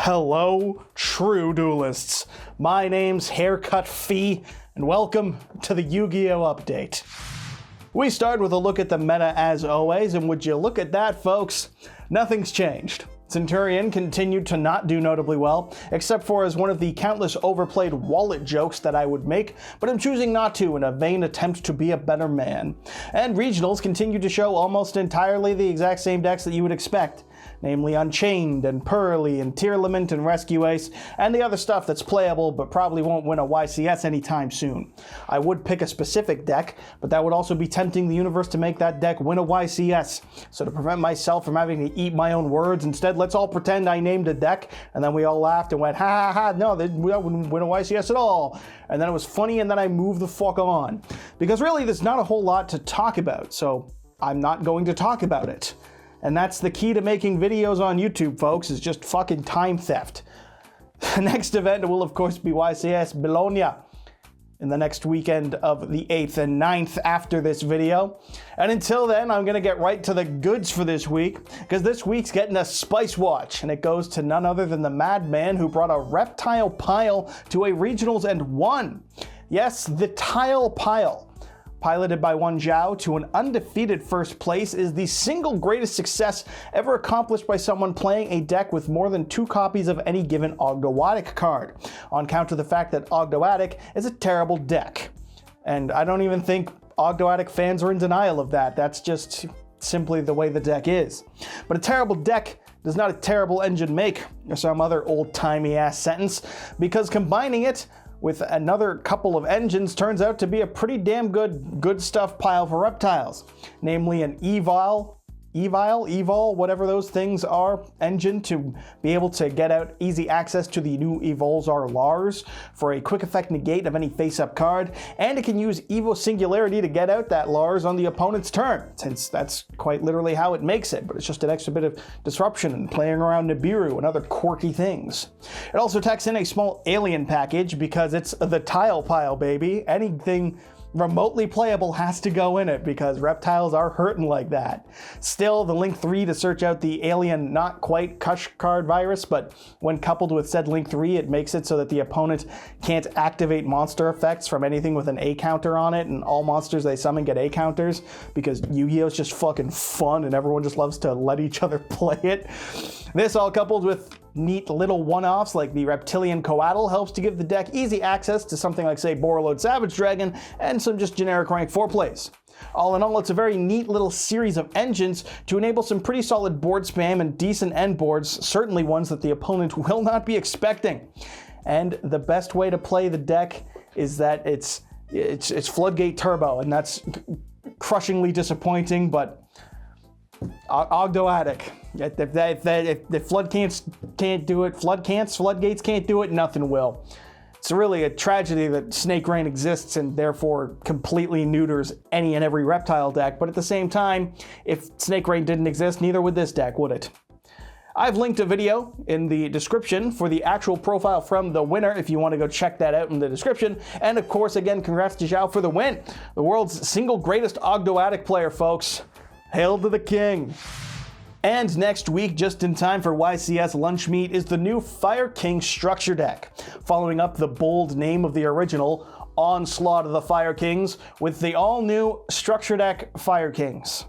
Hello, true duelists. My name's Haircut Fee, and welcome to the Yu-Gi-Oh! Update. We start with a look at the meta as always, and would you look at that, folks? Nothing's changed. Centurion continued to not do notably well, except for as one of the countless overplayed wallet jokes that I would make, but I'm choosing not to in a vain attempt to be a better man. And regionals continue to show almost entirely the exact same decks that you would expect, namely Unchained and Pearly and Tearlament and Rescue Ace, and the other stuff that's playable but probably won't win a YCS anytime soon. I would pick a specific deck, but that would also be tempting the universe to make that deck win a YCS. So to prevent myself from having to eat my own words, instead let's all pretend I named a deck, and then we all laughed and went, ha ha ha, no, that wouldn't win a YCS at all. And then it was funny, and then I moved the fuck on. Because really, there's not a whole lot to talk about, so I'm not going to talk about it. And that's the key to making videos on YouTube, folks, is just fucking time theft. The next event will, of course, be YCS Bologna in the next weekend of the 8th and 9th after this video. And until then, I'm going to get right to the goods for this week, because this week's getting a Spice Watch, and it goes to none other than the madman who brought a reptile pile to a regionals and won. Yes, the tile pile. Piloted by one Yugioh to an undefeated first place, is the single greatest success ever accomplished by someone playing a deck with more than 2 copies of any given Ogdoadic card, on account of the fact that Ogdoadic is a terrible deck. And I don't even think Ogdoadic fans are in denial of that. That's just simply the way the deck is. But a terrible deck does not a terrible engine make, or some other old-timey ass sentence, because combining it with another couple of engines turns out to be a pretty damn good stuff pile for reptiles. Namely an Evil, whatever those things are, engine to be able to get out easy access to the new Evolzar Lars for a quick effect negate of any face-up card, and it can use Evo Singularity to get out that Lars on the opponent's turn, since that's quite literally how it makes it, but it's just an extra bit of disruption and playing around Nibiru and other quirky things. It also tacks in a small alien package because it's the tile pile, baby. Anything remotely playable has to go in it because reptiles are hurting like that. Still, the link 3 to search out the alien not quite Kush card virus, but when coupled with said link 3, it makes it so that the opponent can't activate monster effects from anything with an A counter on it, and all monsters they summon get A counters because Yu-Gi-Oh! Is just fucking fun and everyone just loves to let each other play it. This all coupled with neat little one-offs like the Reptilian Coatl helps to give the deck easy access to something like, say, Borreload Savage Dragon and some just generic rank 4 plays. All in all, it's a very neat little series of engines to enable some pretty solid board spam and decent end boards, certainly ones that the opponent will not be expecting. And the best way to play the deck is that it's Floodgate Turbo, and that's crushingly disappointing, but Ogdoadic. If Floodgates can't do it, Floodgates can't do it, nothing will. It's really a tragedy that Snake Rain exists and therefore completely neuters any and every reptile deck, but at the same time, if Snake Rain didn't exist, neither would this deck, would it? I've linked a video in the description for the actual profile from the winner if you want to go check that out in the description. And of course, again, congrats to Yugioh for the win. The world's single greatest Ogdoadic player, folks. Hail to the king. And next week, just in time for YCS Lunch Meat, is the new Fire King structure deck, following up the bold name of the original, Onslaught of the Fire Kings, with the all-new structure deck Fire Kings.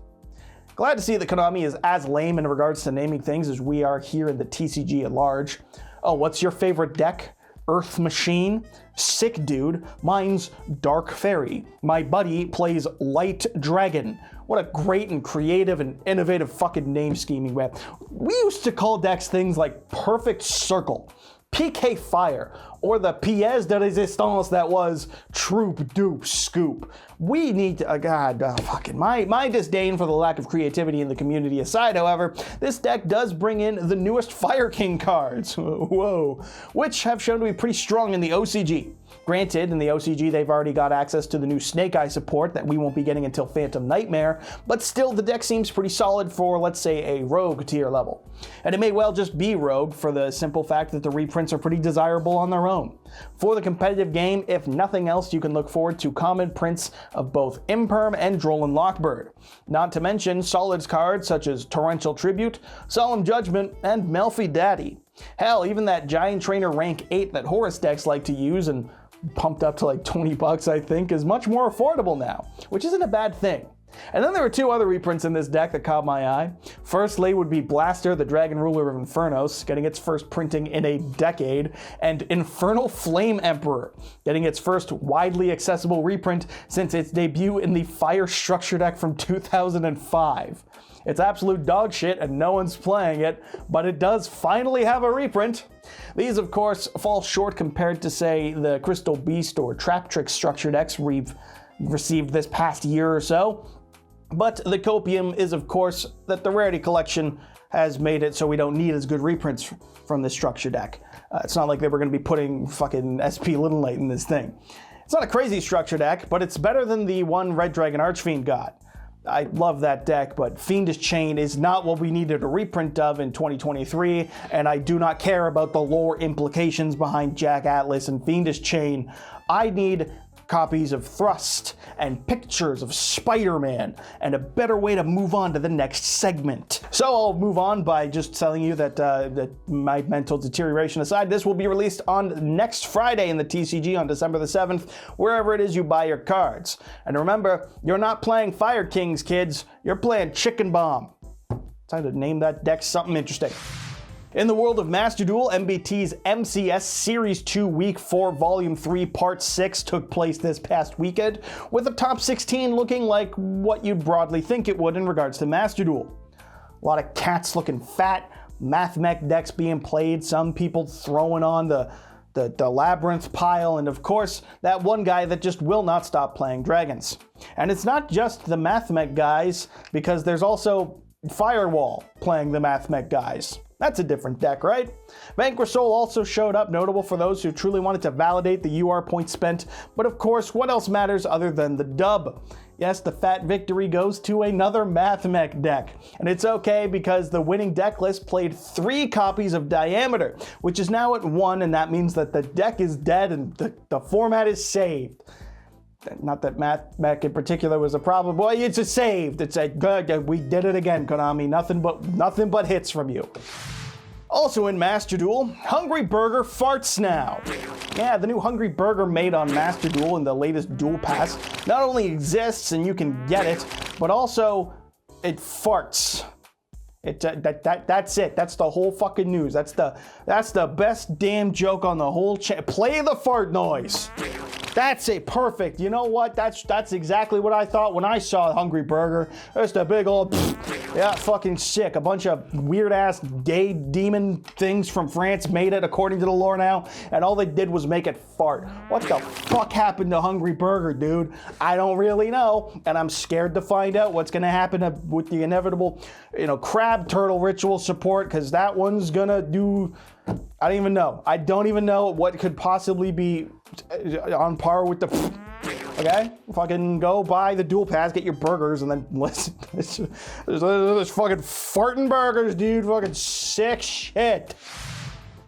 Glad to see that Konami is as lame in regards to naming things as we are here in the TCG at large. Oh, what's your favorite deck? Earth Machine? Sick dude. Mine's Dark Fairy. My buddy plays Light Dragon. What a great and creative and innovative fucking name scheming we have. We used to call decks things like Perfect Circle, PK Fire, or the pièce de résistance that was Troop Dupe Scoop. We need to, my disdain for the lack of creativity in the community aside, however, this deck does bring in the newest Fire King cards, whoa, which have shown to be pretty strong in the OCG. Granted, in the OCG, they've already got access to the new Snake Eye support that we won't be getting until Phantom Nightmare, but still the deck seems pretty solid for, let's say, a Rogue tier level. And it may well just be Rogue for the simple fact that the reprints are pretty desirable on their own. own. For the competitive game, if nothing else, you can look forward to common prints of both Imperm and Droll and Lockbird. Not to mention solids cards such as Torrential Tribute, Solemn Judgment, and Melfi Daddy. Hell, even that Giant Trainer rank 8 that Horus decks like to use and pumped up to like $20 I think is much more affordable now, which isn't a bad thing. And then there were two other reprints in this deck that caught my eye. Firstly would be Blaster, the Dragon Ruler of Infernos, getting its first printing in a decade, and Infernal Flame Emperor, getting its first widely accessible reprint since its debut in the Fire Structure deck from 2005. It's absolute dog shit and no one's playing it, but it does finally have a reprint. These, of course, fall short compared to, say, the Crystal Beast or Trap Trick structure decks we've received this past year or so. But the copium is, of course, that the Rarity Collection has made it so we don't need as good reprints from this structure deck. It's not like they were going to be putting fucking SP Little Knight in this thing. It's not a crazy structure deck, but it's better than the one Red Dragon Archfiend got. I love that deck, but Fiendish Chain is not what we needed a reprint of in 2023, and I do not care about the lore implications behind Jack Atlas and Fiendish Chain. I need copies of Thrust and pictures of Spider-Man and a better way to move on to the next segment. So I'll move on by just telling you that my mental deterioration aside, this will be released on next Friday in the TCG on December the 7th, wherever it is you buy your cards. And remember, you're not playing Fire Kings, kids. You're playing Chicken Bomb. Time to name that deck something interesting. In the world of Master Duel, MBT's MCS Series 2 Week 4 Volume 3 Part 6 took place this past weekend, with the top 16 looking like what you'd broadly think it would in regards to Master Duel. A lot of cats looking fat, Mathmech decks being played, some people throwing on the Labyrinth pile, and of course, that one guy that just will not stop playing dragons. And it's not just the Mathmech guys, because there's also Firewall playing the Mathmech guys. That's a different deck, right? Vanquish Soul also showed up, notable for those who truly wanted to validate the UR points spent, but of course, what else matters other than the dub? Yes, the fat victory goes to another Mathmech deck, and it's okay because the winning deck list played 3 copies of Diameter, which is now at 1, and that means that the deck is dead and the format is saved. Not that Mathmech in particular was a problem. Boy, it's a saved. It's a good. We did it again, Konami. Nothing but hits from you. Also in Master Duel, Hungry Burger farts now. Yeah, the new Hungry Burger made on Master Duel in the latest Duel Pass not only exists and you can get it, but also it farts. That's it. That's the whole fucking news. That's the best damn joke on the whole Play the fart noise. That's it. Perfect. You know what? That's exactly what I thought when I saw Hungry Burger. Just a big old, yeah, fucking sick. A bunch of weird-ass gay demon things from France made it, according to the lore now, and all they did was make it fart. What the fuck happened to Hungry Burger, dude? I don't really know, and I'm scared to find out what's gonna happen with the inevitable, crab turtle ritual support, because that one's gonna do... I don't even know. I don't even know what could possibly be on par with the... Okay? Fucking go buy the Duel Pass, get your burgers, and then listen. There's fucking farting burgers, dude. Fucking sick shit.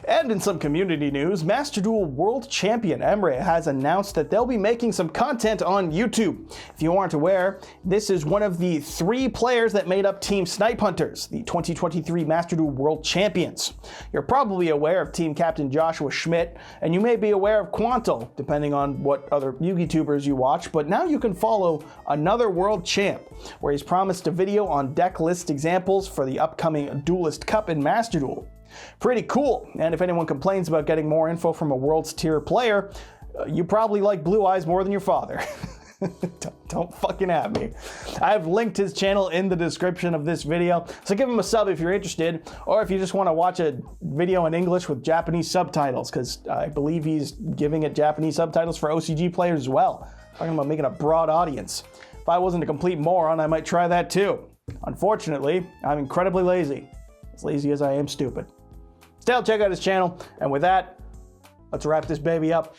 And in some community news, Master Duel World Champion Emre has announced that they'll be making some content on YouTube. If you aren't aware, this is one of the 3 players that made up Team Snipe Hunters, the 2023 Master Duel World Champions. You're probably aware of Team Captain Joshua Schmidt, and you may be aware of Quanto, depending on what other Yugi-tubers you watch, but now you can follow another world champ, where he's promised a video on deck list examples for the upcoming Duelist Cup in Master Duel. Pretty cool, and if anyone complains about getting more info from a World's Tier player, you probably like Blue Eyes more than your father. Don't fucking at me. I've linked his channel in the description of this video, so give him a sub if you're interested, or if you just want to watch a video in English with Japanese subtitles, because I believe he's giving it Japanese subtitles for OCG players as well. Talking about making a broad audience. If I wasn't a complete moron, I might try that too. Unfortunately, I'm incredibly lazy. As lazy as I am stupid. Still, check out his channel, and with that, let's wrap this baby up.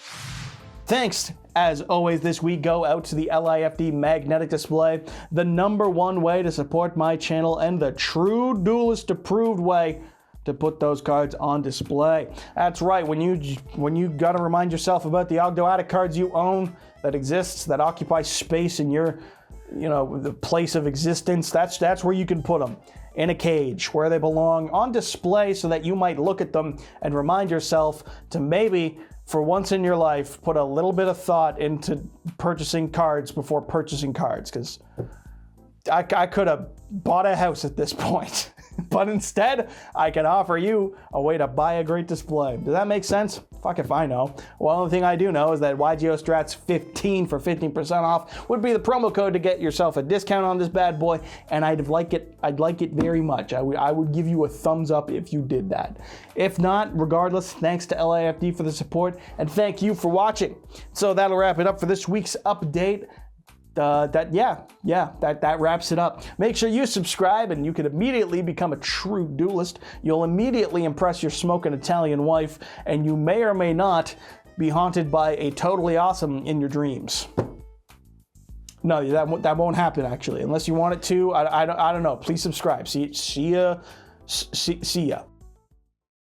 Thanks, as always, this week go out to the LIFD Magnetic Display, the #1 way to support my channel and the true Duelist approved way to put those cards on display. That's right, when you gotta remind yourself about the Yugioh cards you own that exists, that occupy space in your, the place of existence, that's where you can put them. In a cage, where they belong, on display, so that you might look at them and remind yourself to maybe, for once in your life, put a little bit of thought into purchasing cards before purchasing cards, because I could have bought a house at this point. But instead, I can offer you a way to buy a great display. Does that make sense? Fuck if I know. Well, the only thing I do know is that Yugioh Strats 15 for 15% off would be the promo code to get yourself a discount on this bad boy, and I'd like it very much. I would give you a thumbs up if you did that. If not, regardless, thanks to LAFD for the support, and thank you for watching. So that'll wrap it up for this week's update. That wraps it up. Make sure you subscribe and you can immediately become a true duelist. You'll immediately impress your smoking Italian wife, and you may or may not be haunted by a totally awesome in your dreams. No, that won't happen actually, unless you want it to. I don't know. Please subscribe. See ya.